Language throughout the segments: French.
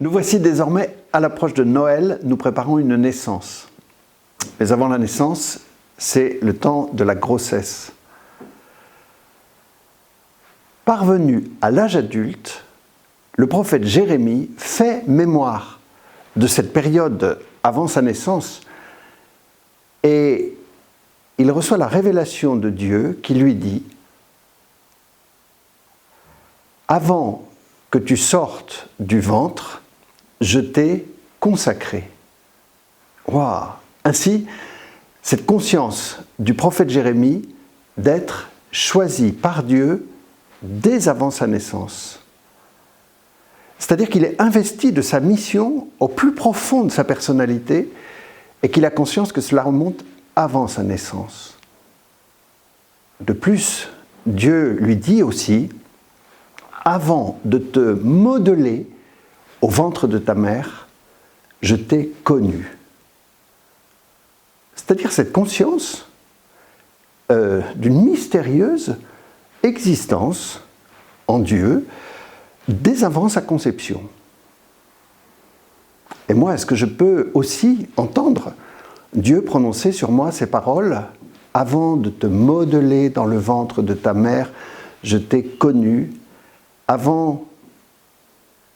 Nous voici désormais à l'approche de Noël, nous préparons une naissance. Mais avant la naissance, c'est le temps de la grossesse. Parvenu à l'âge adulte, le prophète Jérémie fait mémoire de cette période avant sa naissance et il reçoit la révélation de Dieu qui lui dit « Avant que tu sortes du ventre, je t'ai consacré. » Waouh ! Ainsi, cette conscience du prophète Jérémie d'être choisi par Dieu dès avant sa naissance. C'est-à-dire qu'il est investi de sa mission au plus profond de sa personnalité et qu'il a conscience que cela remonte avant sa naissance. De plus, Dieu lui dit aussi « Avant de te modeler au ventre de ta mère, je t'ai connu. » C'est-à-dire cette conscience d'une mystérieuse existence en Dieu dès avant sa conception. Et moi, est-ce que je peux aussi entendre Dieu prononcer sur moi ces paroles « Avant de te modeler dans le ventre de ta mère, je t'ai connu. Avant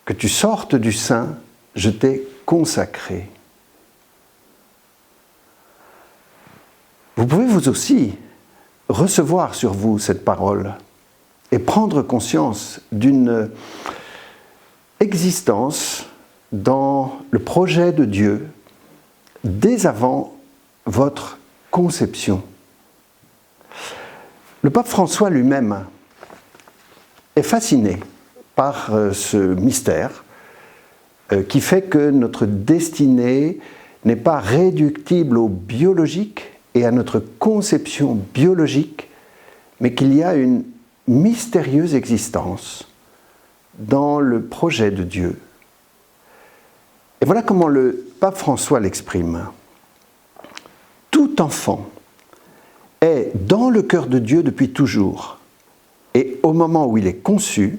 que tu sortes du sein, je t'ai consacré. » Vous pouvez vous aussi recevoir sur vous cette parole et prendre conscience d'une existence dans le projet de Dieu dès avant votre conception. Le pape François lui-même est fasciné par ce mystère qui fait que notre destinée n'est pas réductible au biologique et à notre conception biologique, mais qu'il y a une mystérieuse existence dans le projet de Dieu. Et voilà comment le pape François l'exprime. Tout enfant est dans le cœur de Dieu depuis toujours, et au moment où il est conçu,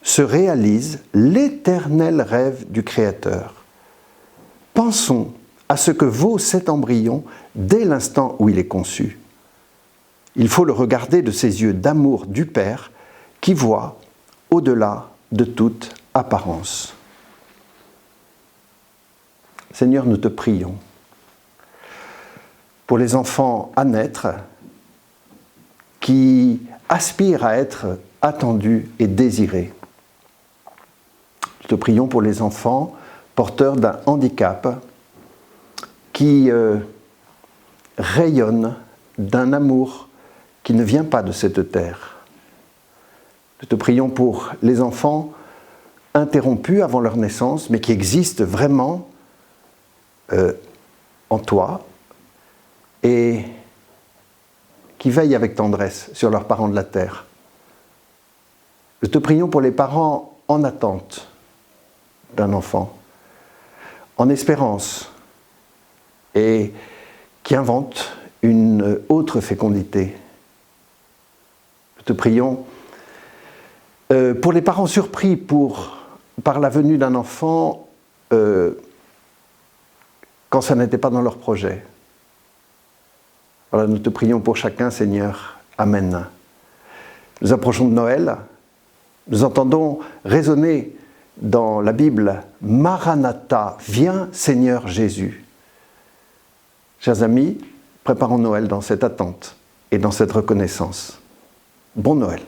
se réalise l'éternel rêve du Créateur. Pensons à ce que vaut cet embryon dès l'instant où il est conçu. Il faut le regarder de ses yeux d'amour du Père qui voit au-delà de toute apparence. Seigneur, nous te prions pour les enfants à naître qui aspirent à être attendus et désirés. Nous te prions pour les enfants porteurs d'un handicap qui rayonnent d'un amour qui ne vient pas de cette terre. Nous te prions pour les enfants interrompus avant leur naissance, mais qui existent vraiment en toi et qui veillent avec tendresse sur leurs parents de la terre. Nous te prions pour les parents en attente d'un enfant, en espérance, et qui inventent une autre fécondité. Nous te prions pour les parents surpris par la venue d'un enfant quand ça n'était pas dans leur projet. Voilà, nous te prions pour chacun, Seigneur. Amen. Nous approchons de Noël. Nous entendons résonner dans la Bible « Maranatha, viens Seigneur Jésus ». Chers amis, préparons Noël dans cette attente et dans cette reconnaissance. Bon Noël.